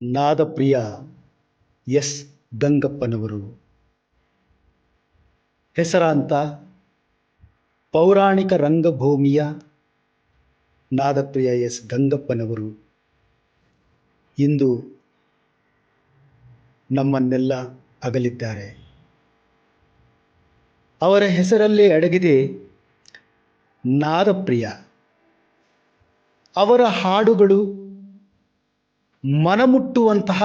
ನಾದಪ್ರಿಯ S ಗಂಗಪ್ಪನವರು ಹೆಸರಾಂತ ಪೌರಾಣಿಕ ರಂಗಭೂಮಿಯ ನಾದಪ್ರಿಯ ಎಸ್ ಗಂಗಪ್ಪನವರು ಇಂದು ನಮ್ಮನ್ನೆಲ್ಲ ಅಗಲಿದ್ದಾರೆ. ಅವರ ಹೆಸರಲ್ಲೇ ಅಡಗಿದೆ ನಾದಪ್ರಿಯ. ಅವರ ಹಾಡುಗಳು ಮನಮುಟ್ಟುವಂತಹ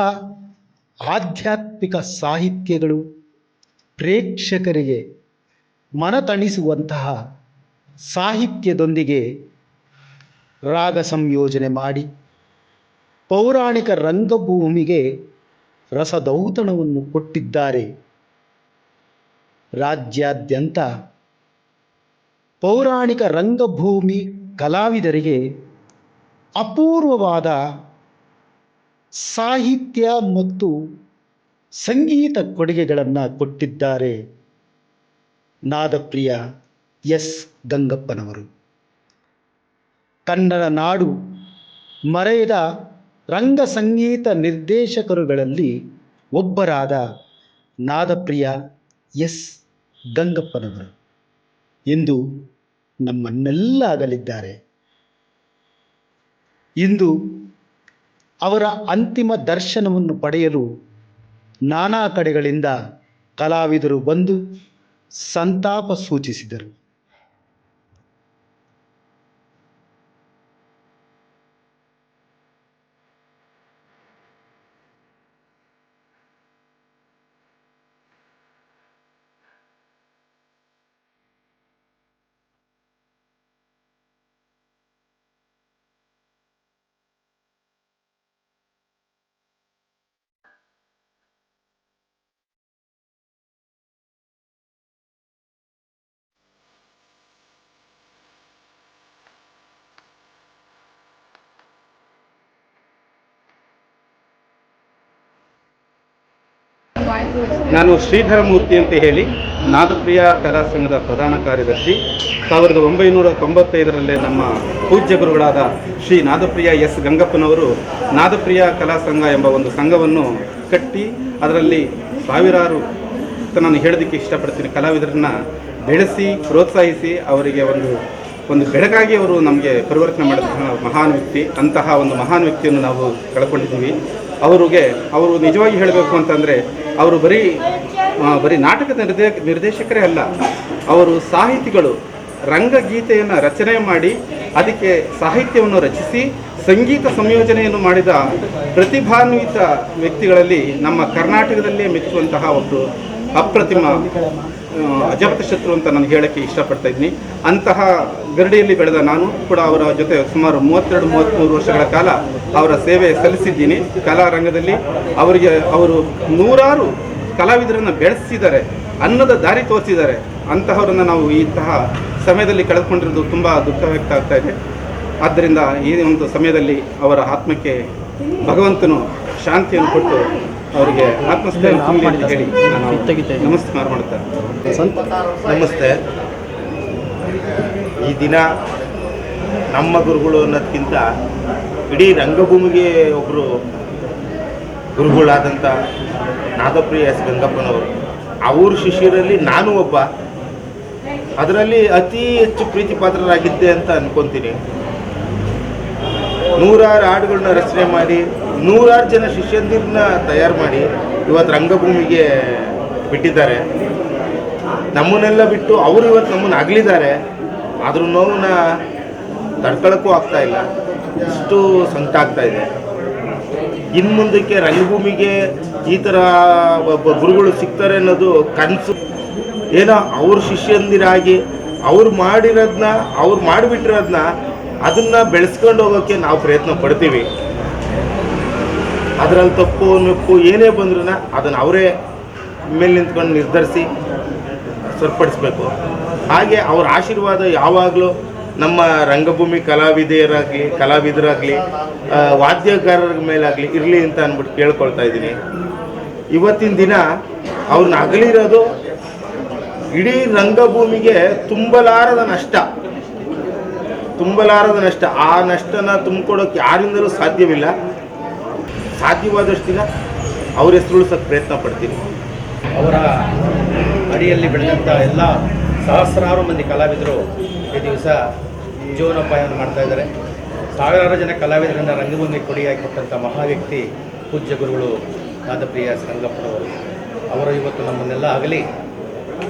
ಆಧ್ಯಾತ್ಮಿಕ ಸಾಹಿತ್ಯಗಳು, ಪ್ರೇಕ್ಷಕರಿಗೆ ಮನತಣಿಸುವಂತಹ ಸಾಹಿತ್ಯದೊಂದಿಗೆ ರಾಗ ಸಂಯೋಜನೆ ಮಾಡಿ ಪೌರಾಣಿಕ ರಂಗಭೂಮಿಗೆ ರಸದೌತಣವನ್ನು ಕೊಟ್ಟಿದ್ದಾರೆ. ರಾಜ್ಯಾದ್ಯಂತ ಪೌರಾಣಿಕ ರಂಗಭೂಮಿ ಕಲಾವಿದರಿಗೆ ಅಪೂರ್ವವಾದ ಸಾಹಿತ್ಯ ಮತ್ತು ಸಂಗೀತ ಕೊಡುಗೆಗಳನ್ನು ಕೊಟ್ಟಿದ್ದಾರೆ ನಾದಪ್ರಿಯ ಎಸ್ ಗಂಗಪ್ಪನವರು. ಕನ್ನಡ ನಾಡು ಮರೆಯದ ರಂಗ ಸಂಗೀತ ನಿರ್ದೇಶಕರುಗಳಲ್ಲಿ ಒಬ್ಬರಾದ ನಾದಪ್ರಿಯ ಎಸ್ ಗಂಗಪ್ಪನವರು ಇಂದು ನಮ್ಮನ್ನೆಲ್ಲ ಅಗಲಿದ್ದಾರೆ. ಇಂದು ಅವರ ಅಂತಿಮ ದರ್ಶನವನ್ನು ಪಡೆಯಲು ನಾನಾ ಕಡೆಗಳಿಂದ ಕಲಾವಿದರು ಬಂದು ಸಂತಾಪ ಸೂಚಿಸಿದರು. ನಾನು ಶ್ರೀಧರ ಮೂರ್ತಿ ಅಂತ ಹೇಳಿ ನಾದಪ್ರಿಯ ಕಲಾ ಸಂಘದ ಪ್ರಧಾನ ಕಾರ್ಯದರ್ಶಿ. 1995ರಲ್ಲಿ ನಮ್ಮ ಪೂಜ್ಯ ಗುರುಗಳಾದ ಶ್ರೀ ನಾದಪ್ರಿಯ ಎಸ್ ಗಂಗಪ್ಪನವರು ನಾದಪ್ರಿಯ ಕಲಾ ಸಂಘ ಎಂಬ ಒಂದು ಸಂಘವನ್ನು ಕಟ್ಟಿ ಅದರಲ್ಲಿ ಸಾವಿರಾರು ನಾನು ಹೇಳೋದಕ್ಕೆ ಇಷ್ಟಪಡ್ತೀನಿ ಕಲಾವಿದರನ್ನು ಬೆಳೆಸಿ ಪ್ರೋತ್ಸಾಹಿಸಿ ಅವರಿಗೆ ಒಂದು ಬೆಳಕಾಗಿ ಅವರು ನಮಗೆ ಪರಿವರ್ತನೆ ಮಾಡಿದ ಮಹಾನ್ ವ್ಯಕ್ತಿ. ಅಂತಹ ಒಂದು ಮಹಾನ್ ವ್ಯಕ್ತಿಯನ್ನು ನಾವು ಕಳ್ಕೊಂಡಿದ್ದೀವಿ. ಅವರು ನಿಜವಾಗಿ ಹೇಳಬೇಕು ಅಂತಂದರೆ ಅವರು ಬರೀ ನಾಟಕದ ನಿರ್ದೇಶಕರೇ ಅಲ್ಲ, ಅವರು ಸಾಹಿತಿಗಳು. ರಂಗಗೀತೆಯನ್ನು ರಚನೆ ಮಾಡಿ ಅದಕ್ಕೆ ಸಾಹಿತ್ಯವನ್ನು ರಚಿಸಿ ಸಂಗೀತ ಸಂಯೋಜನೆಯನ್ನು ಮಾಡಿದ ಪ್ರತಿಭಾನ್ವಿತ ವ್ಯಕ್ತಿಗಳಲ್ಲಿ ನಮ್ಮ ಕರ್ನಾಟಕದಲ್ಲೇ ಮೆಚ್ಚುವಂತಹ ಒಬ್ಬರು ಅಪ್ರತಿಮ ಅಜಪತ ಶತ್ರು ಅಂತ ನಾನು ಹೇಳೋಕ್ಕೆ ಇಷ್ಟಪಡ್ತಾ ಇದ್ದೀನಿ. ಅಂತಹ ಗರಡಿಯಲ್ಲಿ ಬೆಳೆದ ನಾನು ಕೂಡ ಅವರ ಜೊತೆ ಸುಮಾರು 32-33 ವರ್ಷಗಳ ಕಾಲ ಅವರ ಸೇವೆ ಸಲ್ಲಿಸಿದ್ದೀನಿ ಕಲಾರಂಗದಲ್ಲಿ. ಅವರು ನೂರಾರು ಕಲಾವಿದರನ್ನು ಬೆಳೆಸಿದ್ದಾರೆ, ಅನ್ನದ ದಾರಿ ತೋರಿಸಿದ್ದಾರೆ. ಅಂತಹವರನ್ನು ನಾವು ಇಂತಹ ಸಮಯದಲ್ಲಿ ಕಳೆದುಕೊಂಡಿರೋದು ತುಂಬ ದುಃಖ ವ್ಯಕ್ತ ಆಗ್ತಾ ಇದೆ. ಆದ್ದರಿಂದ ಈ ಒಂದು ಸಮಯದಲ್ಲಿ ಅವರ ಆತ್ಮಕ್ಕೆ ಭಗವಂತನು ಶಾಂತಿಯನ್ನು ಕೊಟ್ಟು ಅವರಿಗೆ ಆತ್ಮಸ್ಥೈರ್ಯ ತುಂಬಲಿ ಅಂತ ಹೇಳಿ ನಾನು ನಮಸ್ಕಾರ ಮಾಡ್ತಾರೆ. ನಮಸ್ತೆ. ಈ ದಿನ ನಮ್ಮ ಗುರುಗಳು ಅನ್ನೋದಕ್ಕಿಂತ ಇಡೀ ರಂಗಭೂಮಿಗೆ ಒಬ್ಬರು ಗುರುಗಳಾದಂಥ ನಾದಪ್ರಿಯ ಎಸ್ ಗಂಗಪ್ಪನವರು, ಅವ್ರ ಶಿಷ್ಯರಲ್ಲಿ ನಾನು ಒಬ್ಬ. ಅದರಲ್ಲಿ ಅತಿ ಹೆಚ್ಚು ಪ್ರೀತಿ ಪಾತ್ರರಾಗಿದ್ದೆ ಅಂತ ಅನ್ಕೊತೀನಿ. ನೂರಾರು ಹಾಡುಗಳನ್ನ ರಚನೆ ಮಾಡಿ ನೂರಾರು ಜನ ಶಿಷ್ಯಂದಿರನ್ನ ತಯಾರು ಮಾಡಿ ಇವತ್ತು ರಂಗಭೂಮಿಗೆ ಬಿಟ್ಟಿದ್ದಾರೆ. ನಮ್ಮನ್ನೆಲ್ಲ ಬಿಟ್ಟು ಅವರು ಇವತ್ತು ನಮ್ಮನ್ನು ಅಗಲಿದ್ದಾರೆ. ಆದ್ರೂ ನೋವನ್ನ ತಡ್ಕೊಳ್ಳೋಕ್ಕೂ ಆಗ್ತಾ ಇಲ್ಲ, ಇಷ್ಟು ಸಂಕಟ ಆಗ್ತಾ ಇದೆ. ಇನ್ನು ಮುಂದಕ್ಕೆ ರಂಗಭೂಮಿಗೆ ಈ ಥರ ಒಬ್ಬ ಗುರುಗಳು ಸಿಗ್ತಾರೆ ಅನ್ನೋದು ಕನಸು. ಏನೋ ಅವ್ರ ಶಿಷ್ಯಂದಿರಾಗಿ ಅವ್ರು ಮಾಡಿಬಿಟ್ಟಿರೋದನ್ನ ಅದನ್ನು ಬೆಳೆಸ್ಕೊಂಡು ಹೋಗೋಕ್ಕೆ ನಾವು ಪ್ರಯತ್ನ ಪಡ್ತೀವಿ. ಅದರಲ್ಲಿ ತಪ್ಪು ಏನೇ ಬಂದ್ರೂ ಅದನ್ನು ಅವರೇ ಮೇಲೆ ನಿಂತ್ಕೊಂಡು ನಿರ್ಧರಿಸಿ ಸರಿಪಡಿಸ್ಬೇಕು. ಹಾಗೆ ಅವ್ರ ಆಶೀರ್ವಾದ ಯಾವಾಗಲೂ ನಮ್ಮ ರಂಗಭೂಮಿ ಕಲಾವಿದರಾಗಲಿ ವಾದ್ಯಗಾರರ ಮೇಲಾಗಲಿ ಇರಲಿ ಅಂತ ಅಂದ್ಬಿಟ್ಟು ಕೇಳ್ಕೊಳ್ತಾ ಇದ್ದೀನಿ. ಇವತ್ತಿನ ದಿನ ಅವ್ರನ್ನ ಅಗಲಿರೋದು ಇಡೀ ರಂಗಭೂಮಿಗೆ ತುಂಬಲಾರದ ನಷ್ಟ. ಆ ನಷ್ಟನ ತುಂಬಿಕೊಡೋಕ್ಕೆ ಯಾರಿಂದಲೂ ಸಾಧ್ಯವಿಲ್ಲ. ಸಾಧ್ಯವಾದಷ್ಟು ದಿನ ಅವ್ರ ಹೆಸರು ಉಳಿಸೋಕ್ಕೆ ಪ್ರಯತ್ನ ಪಡ್ತೀನಿ. ಅವರ ಅಡಿಯಲ್ಲಿ ಬೆಳೆದಂಥ ಎಲ್ಲ ಸಹಸ್ರಾರು ಮಂದಿ ಕಲಾವಿದರು ಈ ದಿವಸ ಜೀವನೋಪಾಯವನ್ನು ಮಾಡ್ತಾ ಇದ್ದಾರೆ. ಸಾವಿರಾರು ಜನ ಕಲಾವಿದರಿಂದ ರಂಗಭೂಮಿ ಕೊಡುಗೆಯಾಗಿ ಕೊಟ್ಟಂಥ ಮಹಾವ್ಯಕ್ತಿ ಪೂಜ್ಯ ಗುರುಗಳು ನಾದಪ್ರಿಯ ಎಸ್ ಗಂಗಪ್ಪನವರು. ಅವರು ಇವತ್ತು ನಮ್ಮನ್ನೆಲ್ಲ ಆಗಲಿ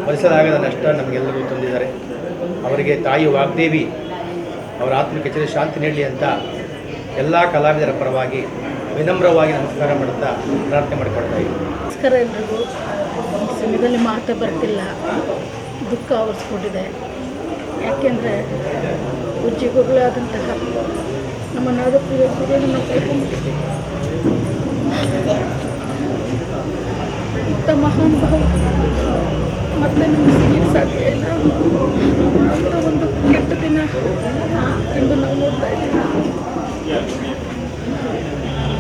ಭರಿಸಲಾಗದ ನಷ್ಟ ನಮಗೆಲ್ಲರಿಗೂ ತಂದಿದ್ದಾರೆ. ಅವರಿಗೆ ತಾಯಿ ವಾಗ್ದೇವಿ ಅವರ ಆತ್ಮಕ್ಕೆ ಚಿರ ಶಾಂತಿ ನೀಡಲಿ ಅಂತ ಎಲ್ಲ ಕಲಾವಿದರ ಪರವಾಗಿ ವಿನಮ್ರವಾಗಿ ನಮಸ್ಕಾರ ಮಾಡುತ್ತಾ ಪ್ರಾರ್ಥನೆ ಮಾಡಿಕೊಳ್ತಾ ಇದ್ದೀವಿ. ನಮಸ್ಕಾರ ಎಲ್ರಿಗೂ. ಸಮಯದಲ್ಲಿ ಮಾತೇ ಬರ್ತಿಲ್ಲ, ದುಃಖ ಆವರಿಸ್ಕೊಂಡಿದೆ. ಯಾಕೆಂದರೆ ಪೂಜ್ಯ ಗುರುಗಳಾದಂತಹ ನಮ್ಮ ನಾದಪ್ರಿಯ ಗುರುಗಳನ್ನು ಕಳ್ಕೊಂಡ್ಬಿಟ್ಟಿದ್ದೀವಿ. ಇಂಥ ಮಹಾನ್ ಭಾವ ಮತ್ತೆ ನಮಗೆ ಸಿಗಲಿಕ್ಕೆ ಸಾಧ್ಯ ಇಲ್ಲ. ಅಂಥ ಒಂದು ಕೆಟ್ಟ ದಿನ ಇಂದು ನಾವು ನೋಡ್ತಾ ಇದ್ದೀವಿ.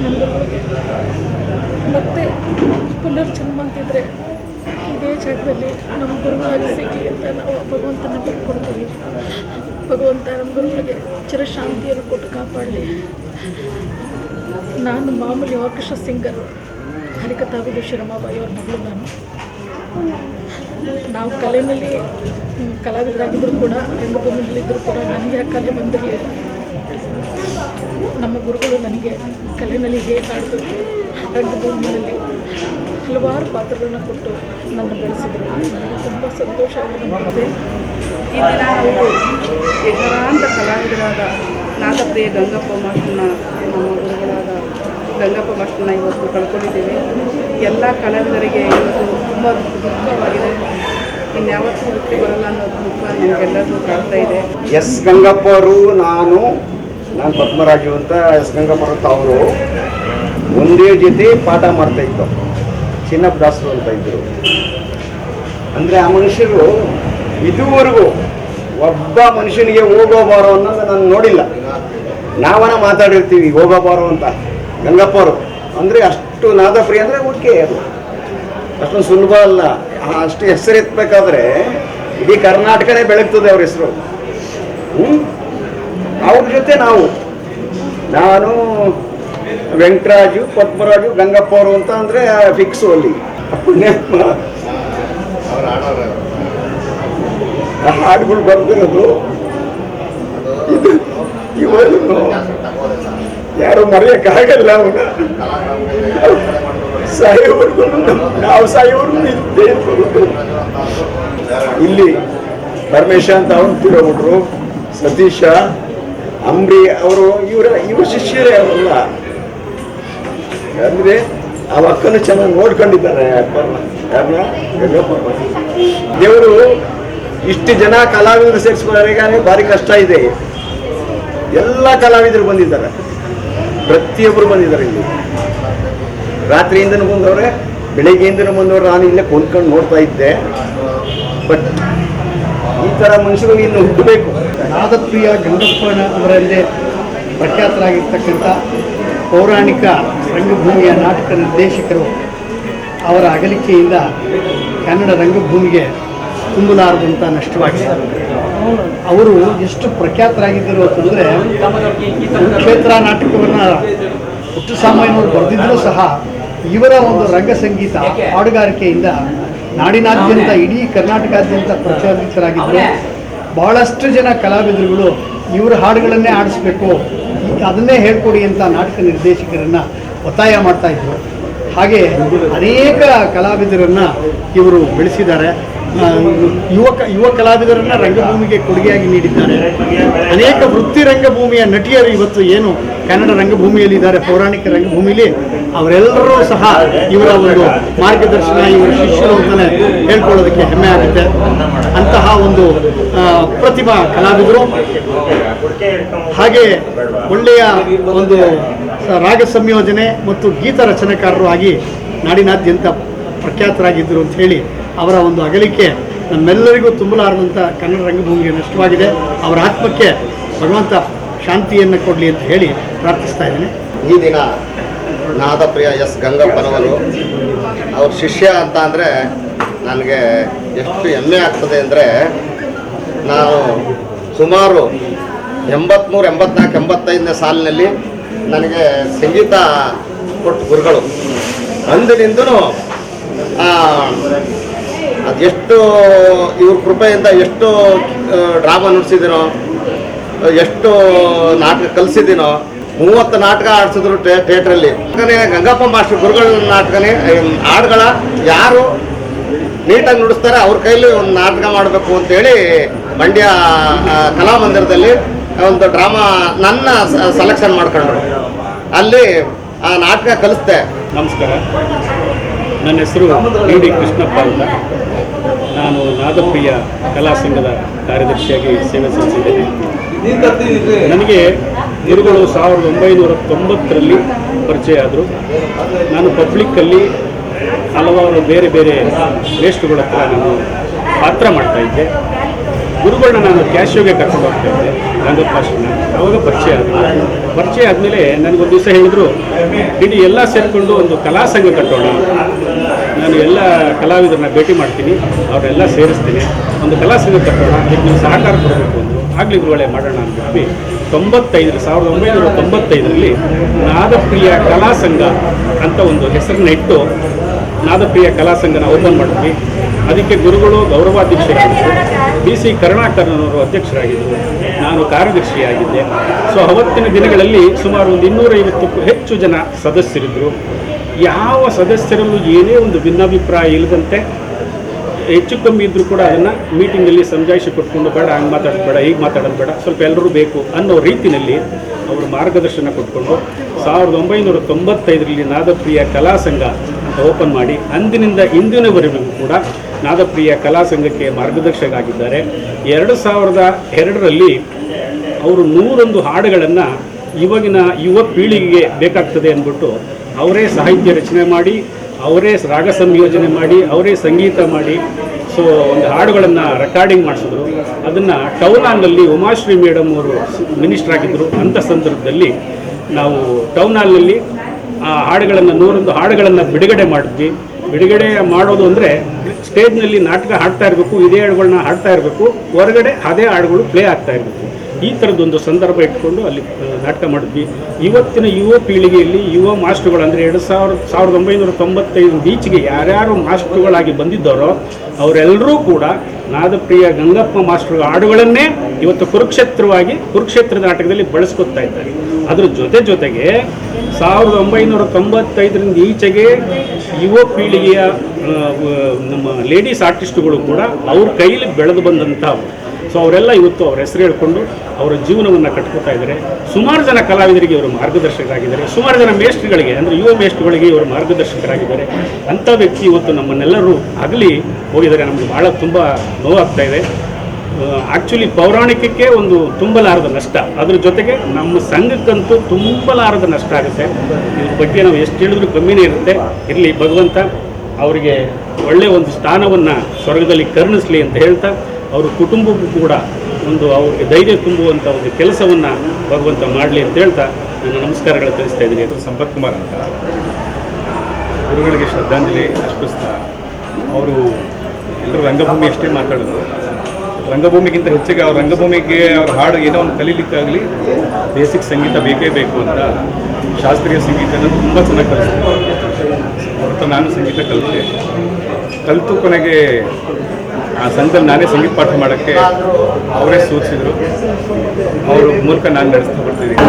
ನಮ್ಮ ಗುರುಗಳಿಗೆ ಮತ್ತೆ ಪುನರ್ಜನ್ಮ ಅಂತಿದ್ರೆ ಇದೇ ಜಾಗದಲ್ಲಿ ನಮ್ಮ ಗುರುಗಳಾಗಿ ಸಿಗಲಿ ಅಂತ ನಾವು ಭಗವಂತನ ಬಿಟ್ಕೊಡ್ತೀವಿ. ಭಗವಂತ ನಮ್ಮ ಗುರುಗಳಿಗೆ ಚಿರಶಾಂತಿಯನ್ನು ಕೊಟ್ಟು ಕಾಪಾಡಲಿ. ನಾನು ಮಾಮೂಲಿ ಆರ್ಕೆಸ್ಟ್ರಾ ಸಿಂಗರ್ ಹರಿಕಥಾ ವಿದುಷಿ ರಮಾಬಾಯಿ ಅವ್ರ ಮಗಳು. ನಾವು ಕಲೆಯಲ್ಲಿ ಕಲಾವಿದರಾಗಿದ್ದರೂ ಕೂಡ ರಂಗಭೂಮಿಯಲ್ಲಿದ್ದರೂ ಕೂಡ ನನಗೆ ಆ ಕಲೆ ಬಂದಿರಲಿಲ್ಲ. ನಮ್ಮ ಗುರುಗಳು ನನಗೆ ಕಲೆಯಲ್ಲಿ ಹೇಗೆ ಆಡಬೇಕು, ರಂಗಭೂಮಿಯಲ್ಲಿ ಹಲವಾರು ಪಾತ್ರಗಳನ್ನ ಕೊಟ್ಟು ನನ್ನ ಬೆಳೆಸಿದರು. ನನಗೆ ತುಂಬ ಸಂತೋಷ ಆಗಿದೆ. ಈ ದಿನ ನಾವು ಹೆಸರಾಂತ ಕಲಾವಿದರಾದ ನಾದಪ್ರಿಯ ಗಂಗಪ್ಪ ಮಾಸ್ಟರ್ನ, ನಮ್ಮ ಗುರುಗಳಾದ ಗಂಗಪ್ಪ ಮಾಸ್ಟರ್ನ ಇವತ್ತು ಕಳ್ಕೊಂಡಿದ್ದೇವೆ. ಎಲ್ಲ ಕಲಾವಿದರಿಗೆ ಇವತ್ತು ತುಂಬ ದುಃಖವಾಗಿದೆ. ಇನ್ಯಾವತ್ತೂ ಹುಟ್ಟಿ ಬರಲ್ಲ ಅನ್ನೋದು ದುಃಖ ನಮಗೆಲ್ಲರಿಗೂ ಕಾಡ್ತಾ ಇದೆ. ಎಸ್ ಗಂಗಪ್ಪ ಅವರು, ನಾನು ಪದ್ಮರಾಜು ಅಂತ ಎಸ್ ಗಂಗಪ್ಪ ಅವರು ಒಂದೇ ಜೊತೆ ಪಾಠ ಮಾಡ್ತಾ ಇದ್ದು. ಚಿನ್ನಪ್ಪ ದಾಸರು ಅಂತ ಇದ್ದರು. ಅಂದರೆ ಆ ಮನುಷ್ಯರು ಇದುವರೆಗೂ ಒಬ್ಬ ಮನುಷ್ಯನಿಗೆ ಹೋಗೋ ಬಾರೋ ಅನ್ನೋದು ನಾನು ನೋಡಿಲ್ಲ. ನಾವನ್ನ ಮಾತಾಡಿರ್ತೀವಿ ಹೋಗೋ ಬಾರೋ ಅಂತ. ಗಂಗಪ್ಪವರು ಅಂದರೆ ಅಷ್ಟು ನಾದಪ್ರಿಯ ಅಂದರೆ ಓಕೆ, ಅದು ಅಷ್ಟೊಂದು ಸುಲಭ ಅಲ್ಲ. ಅಷ್ಟು ಹೆಸರು ಎತ್ತಬೇಕಾದ್ರೆ ಇಡೀ ಕರ್ನಾಟಕನೇ ಬೆಳಗ್ತದೆ ಅವ್ರ ಹೆಸರು. ಅವ್ರ ಜೊತೆ ನಾನು ವೆಂಕಟರಾಜು, ಪದ್ಮರಾಜು, ಗಂಗಪ್ಪ ಅವರು ಅಂತ ಅಂದರೆ ಫಿಕ್ಸು ಅಲ್ಲಿ. ಹಾಡುಗಳು ಬರ್ದಿರೋದು ಇದು ಇವನ್ನು ಯಾರು ಮರೆಯೋಕ್ಕಾಗಲ್ಲ. ಅವನ ಸಾಯೋವರೆಗೂ ನಾವು ಸಾಯೋವರೆಗೂ ಇದ್ದೇ ಬರುದು. ಇಲ್ಲಿ ಪರಮೇಶ ಅಂತ ಅವ್ರು ತಿರೋಬಿಟ್ರು, ಸತೀಶ, ಅಂಬ್ರಿ ಅವರು ಇವ್ರ ಶಿಷ್ಯರೇ ಅವರಲ್ಲ. ಅಂದರೆ ಆ ಅಕ್ಕನು ಚೆನ್ನಾಗಿ ನೋಡ್ಕೊಂಡಿದ್ದಾರೆ. ಯಾರನ್ನ ಗಂಗಪ್ಪ. ದೇವರು ಇಷ್ಟು ಜನ ಕಲಾವಿದರು ಸೇರಿಸ್ಕೊಳ್ಳೋರಿಗಾನೆ ಭಾರಿ ಕಷ್ಟ ಇದೆ. ಎಲ್ಲ ಕಲಾವಿದರು ಬಂದಿದ್ದಾರೆ, ಪ್ರತಿಯೊಬ್ಬರು ಬಂದಿದ್ದಾರೆ. ಇಲ್ಲಿ ರಾತ್ರಿಯಿಂದನೂ ಬಂದವ್ರೆ, ಬೆಳಗ್ಗೆಯಿಂದನೂ ಬಂದವರು. ನಾನು ಇಲ್ಲೇ ಕೊಂಡ್ಕೊಂಡು ನೋಡ್ತಾ ಇದ್ದೆ. ಬಟ್ ಈ ಥರ ಮನುಷ್ಯರು ಇನ್ನು ಹುಟ್ಟಬೇಕು. ನಾದಪ್ರಿಯ ಗಂಗಪ್ಪನ ಅವರಲ್ಲೇ ಪ್ರಖ್ಯಾತರಾಗಿರ್ತಕ್ಕಂಥ ಪೌರಾಣಿಕ ರಂಗಭೂಮಿಯ ನಾಟಕ ನಿರ್ದೇಶಕರು ಅವರ ಅಗಲಿಕೆಯಿಂದ ಕನ್ನಡ ರಂಗಭೂಮಿಗೆ ತುಂಬಲಾರದಂಥ ನಷ್ಟವಾಗಿದೆ. ಅವರು ಎಷ್ಟು ಪ್ರಖ್ಯಾತರಾಗಿದ್ದರು ಅಂತಂದರೆ, ಕ್ಷೇತ್ರ ನಾಟಕವನ್ನು ಪುಟ್ಟಸ್ವಾಮಯ್ಯನವರು ಬರೆದಿದ್ದರೂ ಸಹ ಇವರ ಒಂದು ರಂಗ ಸಂಗೀತ ಹಾಡುಗಾರಿಕೆಯಿಂದ ನಾಡಿನಾದ್ಯಂತ, ಇಡೀ ಕರ್ನಾಟಕಾದ್ಯಂತ ಪ್ರಚಲಿತರಾಗಿದ್ದರು. ಬಹಳಷ್ಟು ಜನ ಕಲಾವಿದರುಗಳು ಇವರ ಹಾಡುಗಳನ್ನೇ ಆಡಿಸ್ಬೇಕು, ಅದನ್ನೇ ಹೇಳ್ಕೊಡಿ ಅಂತ ನಾಟಕ ನಿರ್ದೇಶಕರನ್ನು ಒತ್ತಾಯ ಮಾಡ್ತಾಯಿದ್ರು. ಹಾಗೆ ಅನೇಕ ಕಲಾವಿದರನ್ನು ಇವರು ಬೆಳೆಸಿದ್ದಾರೆ. ಯುವ ಕಲಾವಿದರನ್ನು ರಂಗಭೂಮಿಗೆ ಕೊಡುಗೆಯಾಗಿ ನೀಡಿದ್ದಾರೆ. ಅನೇಕ ವೃತ್ತಿ ರಂಗಭೂಮಿಯ ನಟಿಯರು ಇವತ್ತು ಏನು ಕನ್ನಡ ರಂಗಭೂಮಿಯಲ್ಲಿದ್ದಾರೆ, ಪೌರಾಣಿಕ ರಂಗಭೂಮಿಯಲ್ಲಿ, ಅವರೆಲ್ಲರೂ ಸಹ ಇವರ ಒಂದು ಮಾರ್ಗದರ್ಶನ, ಇವರ ಶಿಷ್ಯರು ಅಂತಲೇ ಹೇಳ್ಕೊಳ್ಳೋದಕ್ಕೆ ಹೆಮ್ಮೆ ಆಗುತ್ತೆ. ಅಂತಹ ಒಂದು ಪ್ರತಿಭಾ ಕಲಾವಿದರು, ಹಾಗೆ ಒಳ್ಳೆಯ ಒಂದು ರಾಗ ಸಂಯೋಜನೆ ಮತ್ತು ಗೀತ ರಚನೆಕಾರರು ಆಗಿ ನಾಡಿನಾದ್ಯಂತ ಪ್ರಖ್ಯಾತರಾಗಿದ್ದರು ಅಂತ ಹೇಳಿ ಅವರ ಒಂದು ಅಗಲಿಕೆ ನಮ್ಮೆಲ್ಲರಿಗೂ ತುಂಬಲಾರದಂಥ ಕನ್ನಡ ರಂಗಭೂಮಿಗೆ ನಷ್ಟವಾಗಿದೆ. ಅವರ ಆತ್ಮಕ್ಕೆ ಭಗವಂತ ಶಾಂತಿಯನ್ನು ಕೊಡಲಿ ಅಂತ ಹೇಳಿ ಪ್ರಾರ್ಥಿಸ್ತಾ ಇದ್ದೇನೆ. ಈ ದಿನ ನಾದಪ್ರಿಯ ಎಸ್ ಗಂಗಪ್ಪನವರು ಅವ್ರ ಶಿಷ್ಯ ಅಂತ ಅಂದರೆ ನನಗೆ ಎಷ್ಟು ಹೆಮ್ಮೆ ಆಗ್ತದೆ ಅಂದರೆ, ನಾನು ಸುಮಾರು 83, 84, 85ನೇ ಸಾಲಿನಲ್ಲಿ ನನಗೆ ಸಂಗೀತ ಕೊಟ್ಟು ಗುರುಗಳು. ಅಂದಿನಿಂದನೂ ಅದೆಷ್ಟು ಇವ್ರ ಕೃಪೆಯಿಂದ ಎಷ್ಟು ಡ್ರಾಮಾ ನುಡಿಸಿದ್ದೀನೋ, ಎಷ್ಟು ನಾಟಕ ಕಲಿಸಿದ್ದೀನೋ. 30 ನಾಟಕ ಆಡಿಸಿದ್ರು ಥಿಯೇಟ್ರಲ್ಲಿ. ಗಂಗಪ್ಪ ಮಾಸ್ಟರ್ ಗುರುಗಳ ನಾಟಕನೇ ಹಾಡುಗಳ ಯಾರು ನೀಟಾಗಿ ನುಡಿಸ್ತಾರೆ ಅವ್ರ ಕೈಲಿ ಒಂದು ನಾಟಕ ಮಾಡಬೇಕು ಅಂತೇಳಿ ಮಂಡ್ಯ ಕಲಾಮಂದಿರದಲ್ಲಿ ಒಂದು ಡ್ರಾಮಾ ನನ್ನ ಸೆಲೆಕ್ಷನ್ ಮಾಡ್ಕೊಂಡ್ರು. ಅಲ್ಲಿ ಆ ನಾಟಕ ಕಲಿಸ್ದೆ. ನಮಸ್ಕಾರ, ನನ್ನ ಹೆಸರು ಡಿ ಕೃಷ್ಣಪ್ಪ ಅಂತ. ನಾನು ನಾದಪ್ರಿಯ ಕಲಾ ಸಂಘದ ಕಾರ್ಯದರ್ಶಿಯಾಗಿ ಸೇವೆ ಸಲ್ಲಿಸಿದ್ದೇನೆ. ನನಗೆ ಗುರುಗಳು 1990ರಲ್ಲಿ ಪರಿಚಯ ಆದರು. ನಾನು ಪಬ್ಲಿಕ್ಕಲ್ಲಿ ಹಲವಾರು ಬೇರೆ ಬೇರೆ ವೇಸ್ಟ್ಗಳ ಹತ್ರ ನಾನು ಪಾತ್ರ ಮಾಡ್ತಾಯಿದ್ದೆ. ಗುರುಗಳನ್ನ ನಾನು ಕ್ಯಾಶಿಯೋಗೆ ಕರ್ಕೊಂಡು ಹೋಗ್ತಾಯಿದ್ದೆ, ರಂಗಪ್ಪಾಶ್ರಮ. ಅವಾಗ ಪರಿಚಯ ಆದಮೇಲೆ ನನಗೊಂದು ದಿವಸ ಹೇಳಿದ್ರು, ಇಡೀ ಎಲ್ಲ ಸೇರಿಕೊಂಡು ಒಂದು ಕಲಾ ಸಂಘ ಕಟ್ಟೋಣ, ನಾನು ಎಲ್ಲ ಕಲಾವಿದರನ್ನ ಭೇಟಿ ಮಾಡ್ತೀನಿ, ಅವರೆಲ್ಲ ಸೇರಿಸ್ತೀನಿ, ಒಂದು ಕಲಾ ಸಂಘ ಕಟ್ಟೋಣ, ಇದಕ್ಕೆ ನೀವು ಸಹಕಾರ ಕೊಡಬೇಕು ಅಂದರು. ಆಗಲಿ ಗುರುಗಳೇ ಮಾಡೋಣ ಅಂದ್ಬಿಟ್ಟು 1995ರಲ್ಲಿ ನಾದಪ್ರಿಯ ಕಲಾ ಸಂಘ ಅಂತ ಒಂದು ಹೆಸರನ್ನ ಇಟ್ಟು ನಾದಪ್ರಿಯ ಕಲಾ ಸಂಘನ ಓಪನ್ ಮಾಡಿದ್ವಿ. ಅದಕ್ಕೆ ಗುರುಗಳು ಗೌರವಾಧ್ಯಕ್ಷರಾಗಿದ್ದರು, DC ಕರುಣಾಕರನವರು ಅಧ್ಯಕ್ಷರಾಗಿದ್ದರು, ನಾನು ಕಾರ್ಯದರ್ಶಿಯಾಗಿದ್ದೆ. ಸೊ ಅವತ್ತಿನ ದಿನಗಳಲ್ಲಿ ಸುಮಾರು ಒಂದು 250ಕ್ಕೂ ಹೆಚ್ಚು ಜನ ಸದಸ್ಯರಿದ್ದರು. ಯಾವ ಸದಸ್ಯರಲ್ಲೂ ಏನೇ ಒಂದು ಭಿನ್ನಾಭಿಪ್ರಾಯ ಇಲ್ಲದಂತೆ, ಹೆಚ್ಚು ಕಮ್ಮಿ ಇದ್ದರೂ ಕೂಡ ಅದನ್ನು ಮೀಟಿಂಗಲ್ಲಿ ಸಮಜಾಯಿಷಿ ಕೊಟ್ಕೊಂಡು, ಬೇಡ ಹಂಗೆ ಮಾತಾಡೋದು ಬೇಡ, ಹೀಗೆ ಮಾತಾಡೋದು ಬೇಡ, ಸ್ವಲ್ಪ ಎಲ್ಲರೂ ಬೇಕು ಅನ್ನೋ ರೀತಿಯಲ್ಲಿ ಅವರು ಮಾರ್ಗದರ್ಶನ ಕೊಟ್ಕೊಂಡು 1995ರಲ್ಲಿ ನಾದಪ್ರಿಯ ಕಲಾ ಸಂಘ ಅಂತ ಓಪನ್ ಮಾಡಿ ಅಂದಿನಿಂದ ಇಂದಿನವರೆಗೂ ಕೂಡ ನಾದಪ್ರಿಯ ಕಲಾ ಸಂಘಕ್ಕೆ ಮಾರ್ಗದರ್ಶಕರಾಗಿದ್ದಾರೆ. 2002ರಲ್ಲಿ ಅವರು 101 ಹಾಡುಗಳನ್ನು ಇವಾಗಿನ ಯುವ ಪೀಳಿಗೆಗೆ ಬೇಕಾಗ್ತದೆ ಅಂದ್ಬಿಟ್ಟು ಅವರೇ ಸಾಹಿತ್ಯ ರಚನೆ ಮಾಡಿ, ಅವರೇ ರಾಗ ಸಂಯೋಜನೆ ಮಾಡಿ, ಅವರೇ ಸಂಗೀತ ಮಾಡಿ, ಸೊ ಒಂದು ಹಾಡುಗಳನ್ನು ರೆಕಾರ್ಡಿಂಗ್ ಮಾಡಿಸಿದ್ರು. ಅದನ್ನು ಟೌನ್ ಹಾಲ್ನಲ್ಲಿ ಉಮಾಶ್ರೀ ಮೇಡಮ್ ಅವರು ಮಿನಿಸ್ಟರ್ ಆಗಿದ್ದರು. ಅಂಥ ಸಂದರ್ಭದಲ್ಲಿ ನಾವು ಟೌನ್ ಹಾಲ್ನಲ್ಲಿ ಆ ಹಾಡುಗಳನ್ನು 101 ಹಾಡುಗಳನ್ನು ಬಿಡುಗಡೆ ಮಾಡಿದ್ವಿ. ಬಿಡುಗಡೆ ಮಾಡೋದು ಅಂದರೆ ಸ್ಟೇಜ್ನಲ್ಲಿ ನಾಟಕ ಹಾಡ್ತಾ ಇರಬೇಕು, ಇದೇ ಹಾಡುಗಳನ್ನ ಹಾಡ್ತಾ ಇರಬೇಕು, ಹೊರಗಡೆ ಅದೇ ಹಾಡುಗಳು ಪ್ಲೇ ಆಗ್ತಾ ಇರಬೇಕು. ಈ ಥರದ್ದೊಂದು ಸಂದರ್ಭ ಇಟ್ಕೊಂಡು ಅಲ್ಲಿ ನಾಟಕ ಮಾಡಿದ್ವಿ. ಇವತ್ತಿನ ಯುವ ಪೀಳಿಗೆಯಲ್ಲಿ ಯುವ ಮಾಸ್ಟರ್ಗಳು ಅಂದರೆ 1995 ಈಚೆಗೆ ಯಾರ್ಯಾರು ಮಾಸ್ಟರ್ಗಳಾಗಿ ಬಂದಿದ್ದಾರೋ ಅವರೆಲ್ಲರೂ ಕೂಡ ನಾದಪ್ರಿಯ ಗಂಗಪ್ಪ ಮಾಸ್ಟರ್ ಹಾಡುಗಳನ್ನೇ ಇವತ್ತು ಕುರುಕ್ಷೇತ್ರ ನಾಟಕದಲ್ಲಿ ಬಳಸ್ಕೊತಾ ಇದ್ದಾರೆ. ಅದ್ರ ಜೊತೆಗೆ 1995ರಿಂದ ಈಚೆಗೆ ಯುವ ಪೀಳಿಗೆಯ ನಮ್ಮ ಲೇಡೀಸ್ ಆರ್ಟಿಸ್ಟ್ಗಳು ಕೂಡ ಅವ್ರ ಕೈಲಿ ಬೆಳೆದು ಬಂದಂಥವು. ಸೊ ಅವರೆಲ್ಲ ಇವತ್ತು ಅವ್ರ ಹೆಸರು ಹೇಳ್ಕೊಂಡು ಅವರ ಜೀವನವನ್ನು ಕಟ್ಕೋತಾ ಇದ್ದಾರೆ. ಸುಮಾರು ಜನ ಕಲಾವಿದರಿಗೆ ಇವರು ಮಾರ್ಗದರ್ಶಕರಾಗಿದ್ದಾರೆ. ಸುಮಾರು ಜನ ಮೇಷ್ಟ್ರುಗಳಿಗೆ ಅಂದರೆ ಯುವ ಮೇಷ್ಟ್ರುಗಳಿಗೆ ಇವರು ಮಾರ್ಗದರ್ಶಕರಾಗಿದ್ದಾರೆ. ಅಂಥ ವ್ಯಕ್ತಿ ಇವತ್ತು ನಮ್ಮನ್ನೆಲ್ಲರೂ ಅಗಲಿ ಹೋಗಿದ್ದಾರೆ. ನಮಗೆ ಭಾಳ ತುಂಬ ನೋವಾಗ್ತಾ ಇದೆ. ಆ್ಯಕ್ಚುಲಿ ಪೌರಾಣಿಕಕ್ಕೆ ಒಂದು ತುಂಬಲಾರದ ನಷ್ಟ, ಅದ್ರ ಜೊತೆಗೆ ನಮ್ಮ ಸಂಘಕ್ಕಂತೂ ತುಂಬಲಾರದ ನಷ್ಟ ಆಗುತ್ತೆ. ಇದ್ರ ಬಗ್ಗೆ ನಾವು ಎಷ್ಟು ಹೇಳಿದ್ರೂ ಕಮ್ಮಿನೇ ಇರುತ್ತೆ. ಇರಲಿ, ಭಗವಂತ ಅವರಿಗೆ ಒಳ್ಳೆಯ ಒಂದು ಸ್ಥಾನವನ್ನು ಸ್ವರ್ಗದಲ್ಲಿ ಕರುಣಿಸಲಿ ಅಂತ ಹೇಳ್ತಾ, ಅವ್ರ ಕುಟುಂಬಕ್ಕೂ ಕೂಡ ಒಂದು ಅವ್ರಿಗೆ ಧೈರ್ಯ ತುಂಬುವಂಥ ಒಂದು ಕೆಲಸವನ್ನು ಭಗವಂತ ಮಾಡಲಿ ಅಂತ ಹೇಳ್ತಾ ನನ್ನ ನಮಸ್ಕಾರಗಳು ತಿಳಿಸ್ತಾ ಇದ್ದೀನಿ. ಸಂಪತ್ ಕುಮಾರ್ ಅಂತ ಗುರುಗಳಿಗೆ ಶ್ರದ್ಧಾಂಜಲಿ ಅರ್ಪಿಸ್ತಾ, ಅವರು ಎಲ್ಲರೂ ರಂಗಭೂಮಿ ಅಷ್ಟೇ ಮಾತಾಡೋದು. ರಂಗಭೂಮಿಗಿಂತ ಹೆಚ್ಚಿಗೆ ಅವ್ರ ರಂಗಭೂಮಿಗೆ ಅವ್ರ ಹಾಡು ಏನೋ ಒಂದು ಕಲೀಲಿಕ್ಕಾಗಲಿ ಬೇಸಿಕ್ ಸಂಗೀತ ಬೇಕೇ ಬೇಕು ಅಂತ ಶಾಸ್ತ್ರೀಯ ಸಂಗೀತನ ತುಂಬ ಚೆನ್ನಾಗಿ ಕಲಿಸ್ತಾರೆ. ಹೊರತು ನಾನು ಸಂಗೀತ ಕಲಿತು ಕೊನೆಗೆ ಆ ಸಂಘದಲ್ಲಿ ನಾನೇ ಸಂಗೀತ ಪಾಠ ಮಾಡೋಕ್ಕೆ ಅವರೇ ಸೂಚಿಸಿದರು. ಅವ್ರ ಮೂಲಕ ನಾನು ನಡೆಸ್ತಾ ಬರ್ತಿದ್ದೀನಿ.